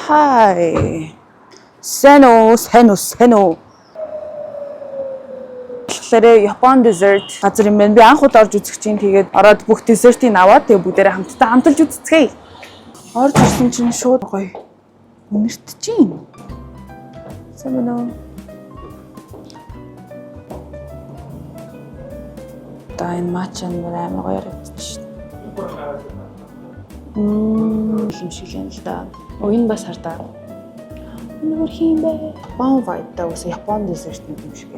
Hi. Seno. Тэгэхээр Япон dessert газар юм байна. Би анх удаа орж үзэх чинь тэгээд ороод бүх dessert-ийг аваад тэгээд бүгдээрээ хамтдаа хамталж үзцгээе. Орж ирсэн чинь шууд гоё. Үнэртэж юм. Сэмэнэ. Тай матча нэр амар гоё ярагдчих. Юм шиг юм л да. Энэ бас хардаа. Нөр хийм бэ? Баун вайта ус Япон dessert юм шиг.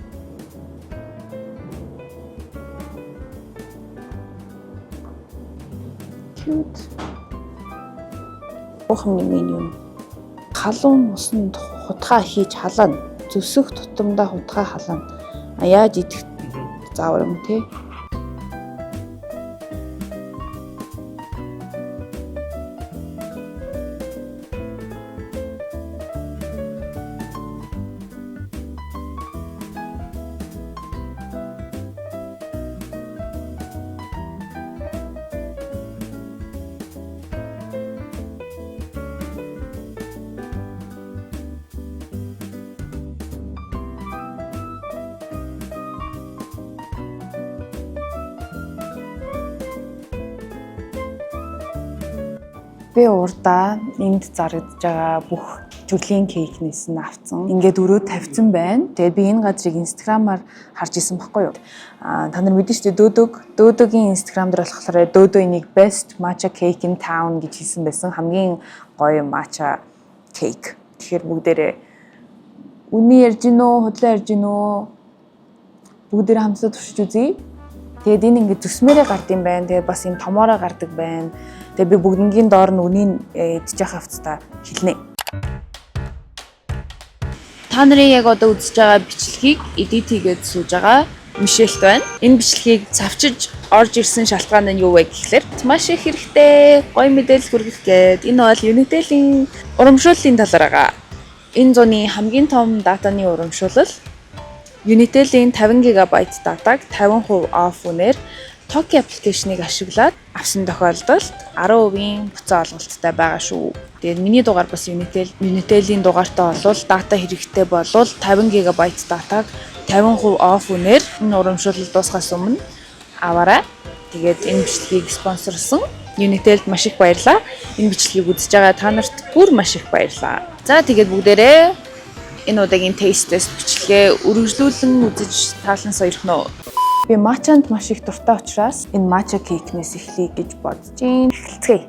Cute. Охны меню. Халуун усанд хутгаа хийж халаана. Зүсэх тутамдаа хутгаа халаана. А яаж идэх заавар юм те? Би урдаа энд зарагдж байгаа бүх төрлийн кейкнээс нь авсан. Ингээд өрөө тавьсан байна. Тэгээд би энэ газрыг инстаграмаар харж исэн баггүй юу. Та нар мэдэн шүү дээ Дөөдөгийн инстаграм дээр болохоор Дөөдөө энийг best matcha cake in town гэж хэлсэн байсан. Хамгийн гоё matcha cake. Тэгэхээр бүгдээрээ үний ярьж гинөө, худлаа ярьж гинөө. Бүгдээрээ хамтдаа туршиж үзье. Тэгээд энэ ингээд зүсмээрээ гард юм байна. Тэгээд бас юм томоороо гардаг байна. Тэгээ би бүгднгийн доор нь үнийг идчих хавцтай хэлнэ. Та нарын яг одоо үзэж байгаа бичлэгийг edit хийгээд сууж байгаа Мишелт байна. Энэ бичлэгийг цавчиж орж ирсэн шалтгаан нь юу вэ гэхлээр маш их хэрэгтэй гоё мэдээлэл хүргэх гээд энэ бол Unitel-ийн урамшууллын талаар байгаа. Энэ зууны хамгийн том датаны урамшуулал Unitel-ийн 50 GB датаг 50% off үнээр Toki аппликейшнийг ашиглаад авсан тохиолдолд 10% буцаа олголттой байгаа шүү. Тэгээд миний дугаар бас Unitel-ийн дугаартай болвол дата хэрэгтэй болвол 50 GB датаг 50% off үнээр энэ урамшуулал дуусахаас өмнө аваарай. Тэгээд энэ бичлэгийг спонсорлсон Unitel-д маш их баярлалаа. Энэ бичлэгийг үзэж байгаа та нарт бүр маш их баярлалаа. За тэгээд бүгдээрээ энэ удаагийн taste test бичлэгээ үргэлжлүүлэн үзэж таалан сойрох нь. Би матчанд маш их дуртай учраас энэ матча кейкнээс эхлэе гэж бодож байна. Эхэлцгээе.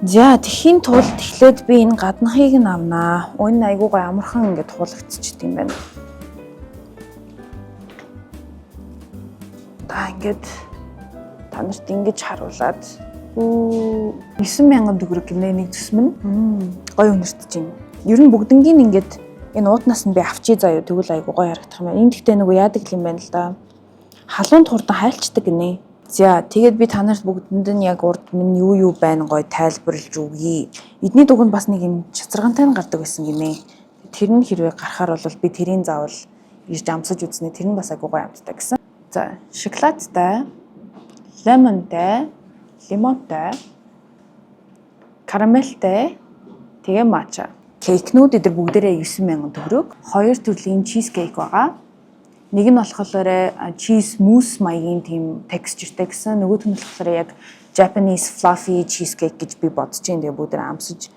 За тэхийн тулд эхлээд би энэ гаднахыг нь авнаа. Энэ айгуугай амархан ингээд хуулагдчихд юм байна. Та ингээд та нарт ингэж харуулад 9000 төгрөг гэмнэ нэг зүсмэн. Гоё үнэртэж байна. Ер нь бүгднгийн ингээд энэ уутнаас нь би авчий заяа тэгвэл айгуу гоё харагдах юм байна. Энэ гэхдээ нөгөө яадаг юм байна л да. Халуун хурдан хайлцдаг гинэ. За тэгээд би та нарт бүгдэнд нь яг урд минь юу байна гоё тайлбарлаж өгье. Эдний дугуйд бас нэг юм чацаргантай нь гардаг байсан гинэ. Тэр нь хэрвээ гарахаар бол би тэрийн заавал ирж амсаж үзнэ. Тэр нь бас айгуу гоё амттай гэсэн. За шоколадтай, лемонтай, лимонтай, карамелтай, тэгээ матча. Кейкнүүд эдгээр бүгдээрээ 9000 төгрөг. Хоёр төрлийн чизкейк байгаа. Нэг нь болохоор cheese mousse маягийн тийм textureтэй гэсэн. Нөгөөх нь болохоор яг Japanese fluffy cheesecake гэж би бодож байна. Тэгээ бүгдээрээ амсаж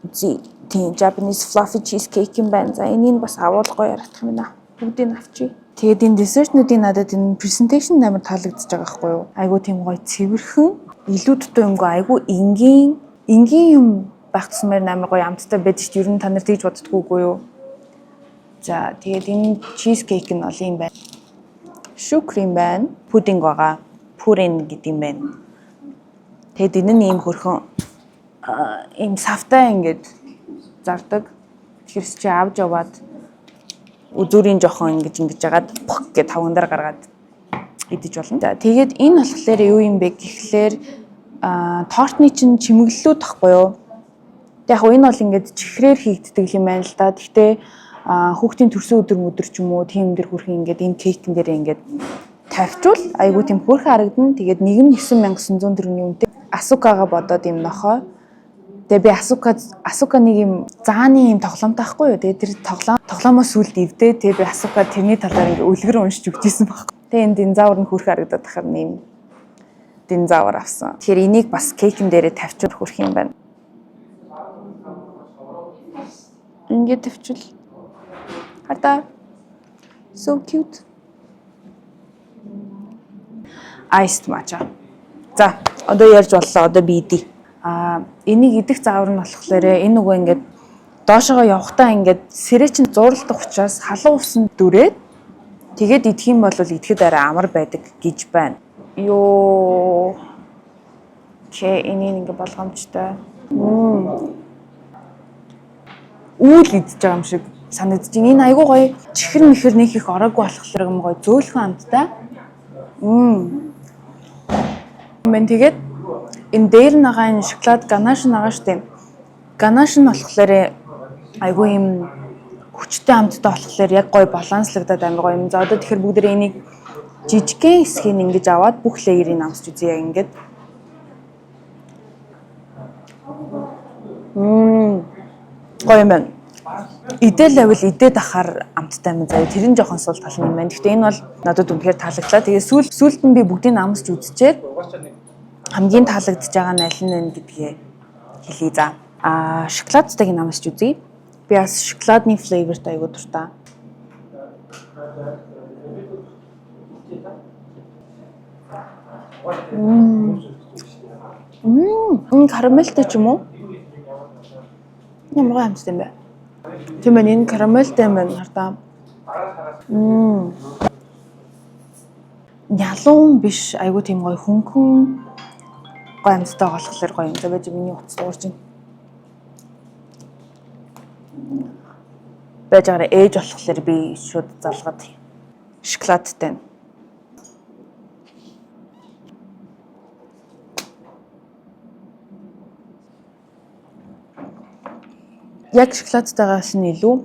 үзье. Тийм Japanese fluffy cheesecake юм байна. За энийг бас авал гоё харагдах юм байна. Бүгдийг авчи. Тэгээд энэ dessert-нуудын надад энэ presentation амар таалагдчихж байгаа байхгүй юу? Айгуу тийм гоё цэвэрхэн, илүү дутуу юмгүй айгуу энгийн юм байх тусмаар амар гоё амттай байдаг шүү дээ. Ер нь та нар тэгж боддгоогүй юу? За тэгээд энэ чизкейк нь ол юм байна. Шүкрем байна. Пудинг байгаа. Пурин гэдэг юм байна. Тэгээд энэ нь ийм хөрхөн ийм савтай ингээд зардаг. Тэрс чи авч яваад үзүүрийн жохон ингэж жагаад пок гэж тавган дээр гаргаад идэж болно. За тэгээд энэ болохоор юу юм бэ гэхлээр тортны чинь чимэглэлүүд тахгүй юу? Яг энэ бол ингээд чихрээр хийгддэг юм байна л да. Гэхдээ хүүхдийн төрсөн өдөр ч юм уу тийм дэр хүрхэн ингээд энэ кейкэн дээр ингээд тавьчвал айгуу тийм хөрхөн харагдана. Тэгээд нэг нь 9900 төгрөгийн үнэтэй асукага бодоод юм нохоо Тэгээ би Асука нэг юм зааны юм тоглоомтой байхгүй юу. Тэгээ тэр тоглоомоос сүлд ивдээ. Тэгээ би Асука тэрний талаар ингээ үлгэр уншиж өгчээсэн байхгүй. Тэгээ энэ динозавр нь хүрх харагдаад тахаар нэм динозавр авсан. Тэгэхээр энийг бас кейкэн дээрээ тавьчих хүрх юм байна. Ингээд тавьчил. Хардаа. So cute. Iced matcha. За, одоо ярьж боллоо. Одоо би идэ. Энийг идэх заавар нь болохоор энэ нөгөө ингээд доошоо явахдаа ингээд сэрээ чинь зууралдах учраас халуун усан дүрээд тэгээд идэх юм бол идэхэд арай амар байдаг гэж байна. Йоо. Энийг ингээд болгоомжтой. Үйл идэж байгаа юм шиг санагдаж байна. Энэ айгуу гоё чихэр мэхэр нэг их ороогүй болохоор юм гоё зөөлхөн амттай. Мен тэгээд энэ дээр нагаа энэ шоколад ганаш нагаа штеп. Ганаш нь болохоор айгүй юм хүчтэй амттай болохоор яг гоё баланслагдаад амар гоё юм. За одоо тэгэхээр бүгдээ энийг жижигхэн хэсгийг ингэж аваад бүх леерийг амсч үзье яг ингэж. Гоё юм байна. Идэл авил идээд ахаар амттай юм заяа. Тэр нь жоохон сул тал юм байна. Гэхдээ энэ бол надад үнэхээр таалагдлаа. Тэгээ сүүлд нь би бүгдийг амсч үзчихээд хамгийн таалагдж байгаа нь аль нь вэ гэдгээ хэлье за. Шоколадтайг нь амсч үзье. Би бас шоколадны флейвертай айгуу дуртай. Карамельтэй ч юм уу? Ямар амттай юм бэ? Тийм ээ, энэ карамельтэй юм байна хардаа. Ялуун биш, айгуу тийм гоё хөнгөн гоё амттай болохоор гоё юм. За байж миний утас уурж байна. Байж байгаараа ээж болохоор би шууд залгаад шоколадтай. Яг шоколадтайгаас нь илүү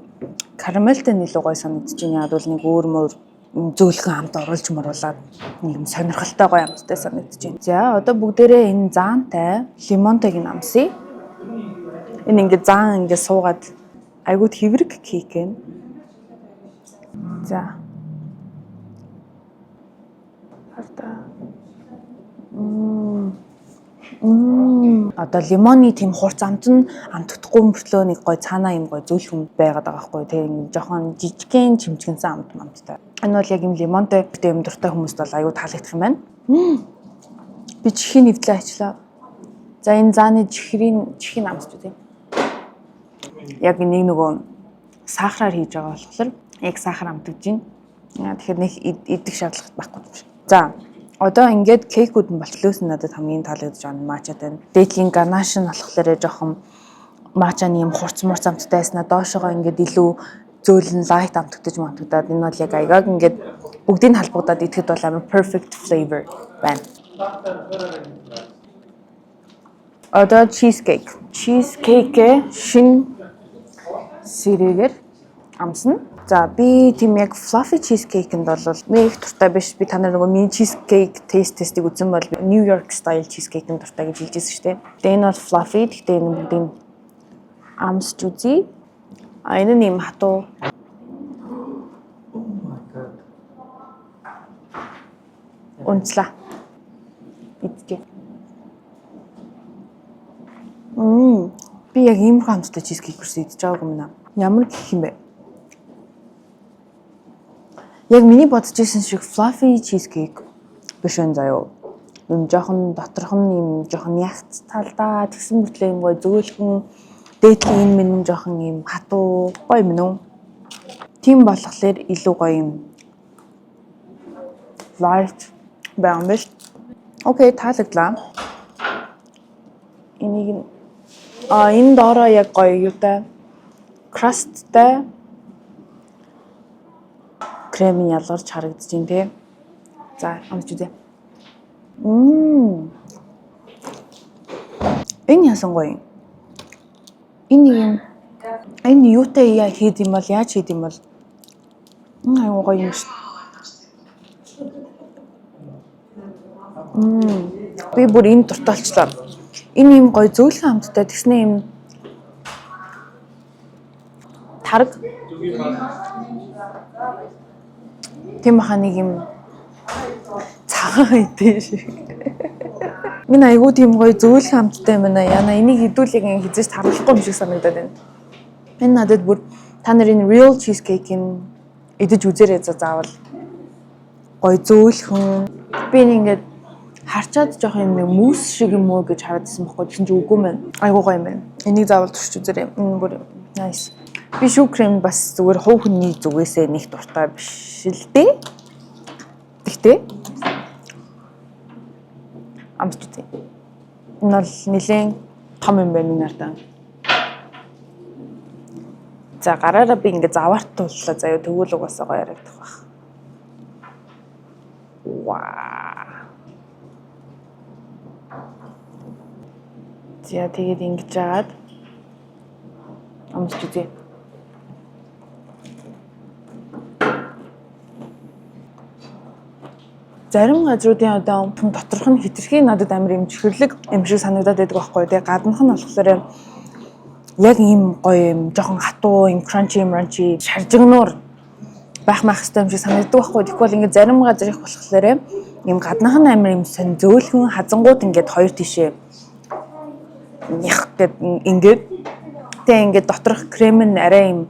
карамельтэй нь илүү гоё санагдаж байна. Яг бол нэг өөр мөр зөөлхөн амт оруулж моруулаад нэг юм сонирхолтой гоё амттай санагдаж байна. За одоо бүгдээрээ энэ заантай лимонтойг нь амсъя. Энэ ингээд заан ингээд суугаад айгуу хэврэг кейк ээ. За. Хардаа. Одоо лимоны тийм хурц амт нь амтдахгүй мөртлөө нэг гоё цаанаа юм гоё зөөлхөн байгаад байгаа байхгүй тийм жоохон жижигхэн чимчгэнсэн амттай. Энэ бол яг юм лимонтой юм дуртай хүмүүст бол аюу таалагдах юм байна. Би чихийн нэвдлээ ачлаа. За энэ зааны чихийн амсч үзье. Яг нэг нөгөө сахараар хийж байгаа болохоор яг сахар амтгаж байна. Тэгэхээр нэг идэх шаардлага байхгүй юм шиг. За одоо ингээд кейкүүд нь болтлоос надад хамгийн таалагдж байгаа нь мачад байна. Дээдлийн ганаш нь болохоор жоохон мачаны юм хурц мурц амттай байснаа доошогоо ингээд илүү зөөлөн лайт амтгдаж матгадаад энэ бол яг аягаар ингээд бүгдийг халбагдаад идэхэд бол амар perfect flavor байна. Одоо cheesecake. Cheesecake шин сэрээгээр амсна. За би тийм яг fluffy cheesecake-нд бол би их дуртай биш. Би танаар нөгөө мини cheesecake тестийг үзсэн бол New York style cheesecake-нд дуртай гэж хэлжсэн шүү дээ. Тэгээ энэ бол fluffy. Гэхдээ энэ бүгдийг амсч үзье. Энэ нь юм хатуу. Унцлаа. Идчихэ. Би яг ийм хамттай cheesecake хүрсэн идэж байгаагүй юм аа. Ямар гэх юм бэ? Яг миний бодож ирсэн шиг fluffy cheesecake биш энэ заяа. Юм жоохон доторх нь юм жоохон ягц талдаа тэгсэн мэтлээ юм гоё зөөлхөн дээдлийн энэ минь жоохон юм хатуу гоё юм уу? Тийм болохоор илүү гоё юм. Light баам биш. Окей, таалагдлаа. Энийг энэ доороо яг гоё юутай crustтай крем ялгарч харагдаж байна те. За, амч үзье. Энэ ясан гоё. Энэ юутай хийд юм бол яаж хийд юм бол аюу гоё юм шүү. Би бүр энэ дуртай болчлоо. Энэ юм гоё зөөлхөн амттай тэгснэ юм тараг тийм баха нэг юм цагаан идэх шиг. Миний айгуу тийм гоё зөөлхөн амттай юм байна. Яна энийг хідүүлэг хизээж таруулахгүй юм шиг санагдаад байна. Энэ надад бүр та нарын real cheesecake-ийн идэж үзээрэй заавал. Гоё зөөлхөн. Би ингээд харчаад жоох юм нэг мөс шиг юм уу гэж хараадсан байхгүй гэсэн чи үгүй мэн. Айгуу гоё юм байна. Энийг заавал туршиж үзээрэй. Энэ бүр nice. Би шүү крем бас зүгээр хувь хүний зүгээсээ нэг дуртай биш л дээ. Тэгтээ амт үзье. Энэ бол нэлээд том юм байна минь ардаа. За гараараа би ингээ заваарт тууллаа заяа тэгвэл угаасаа гоё ярагдах байх. Ваа. За тэгээд ингэж жаад амсч үзье. Зарим газруудын одоо доторх нь хитрхи надад амар юм чихэрлэг юм шиг санагдаад байдаг байхгүй. Тэгээ гаднах нь болохоор яг ийм гоё юм жоохон хатуу юм crunchy шаржигнуур байх хэвээр юм шиг санагддаг байхгүй. Тэгвэл ингээд зарим газар их болохоор юм гаднах нь амар юм сон зөөлхөн хазангууд ингээд хоёр тишээ нях гэд ингээд тэгээ ингээд доторх крем нь арай юм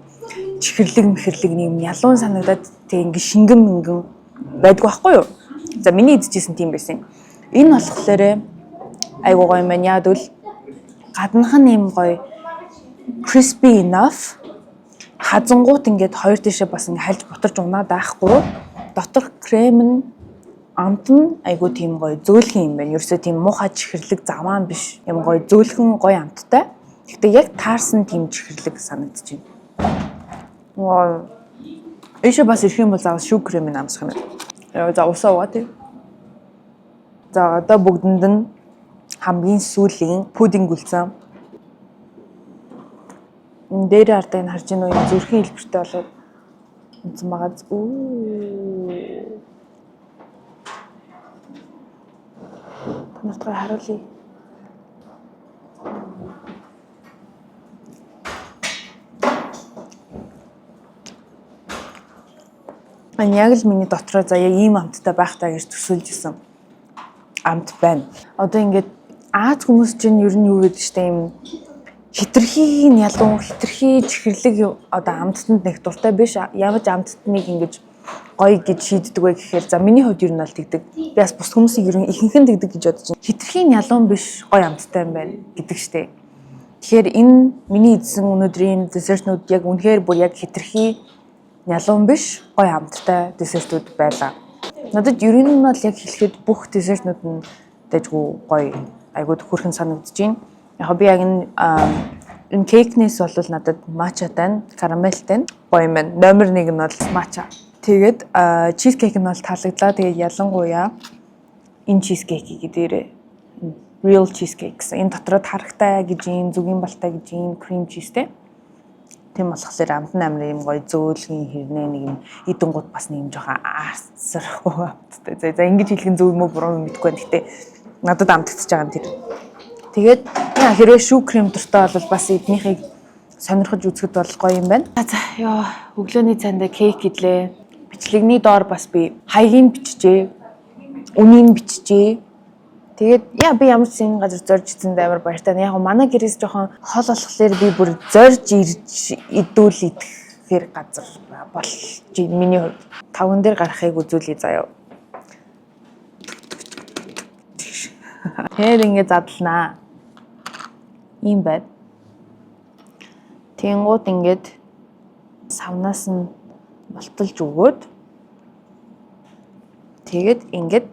чихэрлэг юм ялуун санагдаад тэгээ ингээд шингэн мингэн байдгүй байхгүй юу? За миний идчихсэн тийм байсан. Энэ болохоор айгуу гоё юм байна. Яг л гаднах нь юм гоё crispy enough хазангууд ингээд хоёр тишээ бас ингээд хальж бутарч унаад байхгүй. Доторх крем нь амт нь айгуу тийм гоё зөөлхөн юм байна. Ерөөсөө тийм муухай чихэрлэг заваан биш. Юм гоё зөөлхөн гоё амттай. Гэхдээ яг таарсан тийм чихэрлэг санагдаж байна. Вау. Эшээ бас ирэх юм бол заавал шүү кремийг амсах юм. За усаа уугаа тий. За одоо бүгдэнд нь хамгийн сүүлийн пудинг үлдсэн. Энэ дээр ардыг харж байна уу? Зүрхийн хэлбэртэй болоод үнсэн байгаа. Танартаа харуулъя. Яг л миний дотроо заяа ийм амттай байх таа гэж төсөөлж исэн амт байна. Одоо ингээд Аз хүмүүс чинь ер нь юу гэдэг штэ юм хитрхи ялуун хитрхи чихэрлэг одоо амттанд нэг дуртай биш. Ямар ч амттныг ингэж гоё гэж шийддэг вэ гэхээр за миний хувьд ер нь бол тэгдэг. Би бас бус хүмүүсийг ер нь ихэнх нь тэгдэг гэж бодож байна. Хитрхи ялуун биш гоё амттай юм байна гэдэг штэ. Тэгэхээр энэ миний идсэн өнөөдрийн десертнууд яг үнэхээр бүр яг хитрхи ялуун биш гоё амттай десертүүд байлаа. Надад ер нь бол яг хэлэхэд бүх десертнууд нь дэжгүй гоё айгуу хөрхэн санагдаж байна. Яг би яг энэ кейкнээс бол надад матчатай, карамельтай гоё юм байна. Номер 1 нь бол матча. Тэгээд чизкейк нь бол таалагдлаа. Тэгээд ялангуяа энэ чизкейкийг дээрээ real cheesecake гэсэн. Энэ дотроо тархтай гэж юм, зүгийн балтай гэж юм, cream cheese-тэй. Тийм болохоор амт амар юм гоё зөөлхөн хэрнээ нэг юм идэн гут бас нэг юм жоохон арцсархуу амттай. За ингэж хэлэх нь зөв юм уу буруу юм мэдэхгүй байна. Гэтэ надад амтагдчихж байгаа юм тэр. Тэгээд хэрвээ шүү крем дуртай бол бас эднийхийг сонирхож үзэхэд бол гоё юм байна. За ёо өглөөний цайнд кейк идлээ. Бичлэгний доор бас би хаягийг биччихээ. Үнийг биччихээ. Тэгээд би ямар ч юм газар зорж идсэн амар баяртай. Яг манай гэрээс жоохон хол болохоор би бүр зорж ирж идүүл идэхээр газар болж миний хувьд тавган дээр гарахыг үзүүлье заяа. Тэгээд ингэ задлнаа. Ийм байд. Тэнгууд ингээд савнаас нь болтолж өгөөд тэгээд ингээд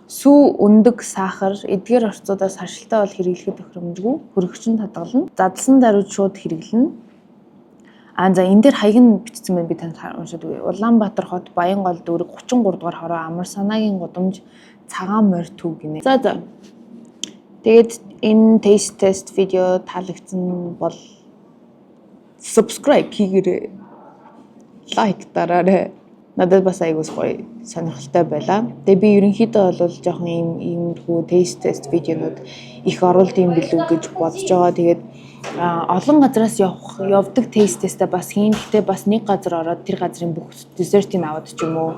сүү өндөг сахар эдгээр орцуудаас харшилтай бол хэрэглэхэд тохиромжгүй хөргөчн татгална. Задлсан даруйд шууд хэрэглэнэ. За энэ дээр хаяг нь бичсэн байна би танд уншаад үгүй. Улаанбаатар хот Баянгол дүүрэг 33 дугаар хороо амар санаагийн гудамж цагаан морь төв гинэ. За тэгээд энэ taste test видео таалагдсан бол subscribe хийгээрэй. лайк дараарай. Надад бас айгуус гоё сонирхолтой байлаа. Тэгээ би ерөнхийдөө бол жоохон иймэрхүү тест видеонууд их оруулт юм билүү гэж бодож байгаа. Тэгээд олон газраас явдаг тесттэй бас хийн. Гэтэ бас нэг газар ороод тэр газрын бүх десертийг аваад ч юм уу,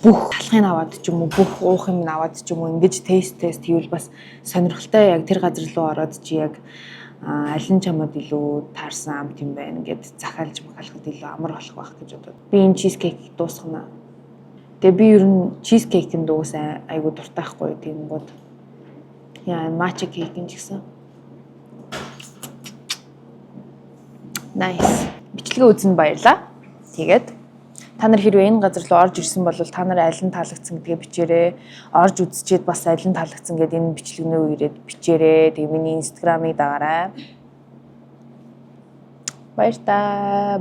бүх талхыг аваад ч юм уу, бүх уух юм аваад ч юм уу ингэж тест хийвэл бас сонирхолтой. Яг тэр газар руу ороод чи яг аль нь чамд илүү таарсан амт юм байна гэд захиалж махалахад илүү амар болох байх гэж бодод. Би энэ чизкейк дуусгана. Тэгээ би ер нь чизкейкэнд уусаа айгу дуртайхгүй тийм бод. Яа, матча кейкэн ч гэсэн. Nice. Бичлэгээ үзэн баярлаа. Тэгээд та нар хэрвээ энэ газар руу орж ирсэн бол та нар аль нь таалагдсан гэдгээ бичээрэй. Орж үзчихэд бас аль нь таалагдсан гэдээ энэ бичлэгнөө ирээд бичээрэй. Тэгээ миний инстаграмыг дагаарай. Баярлалаа.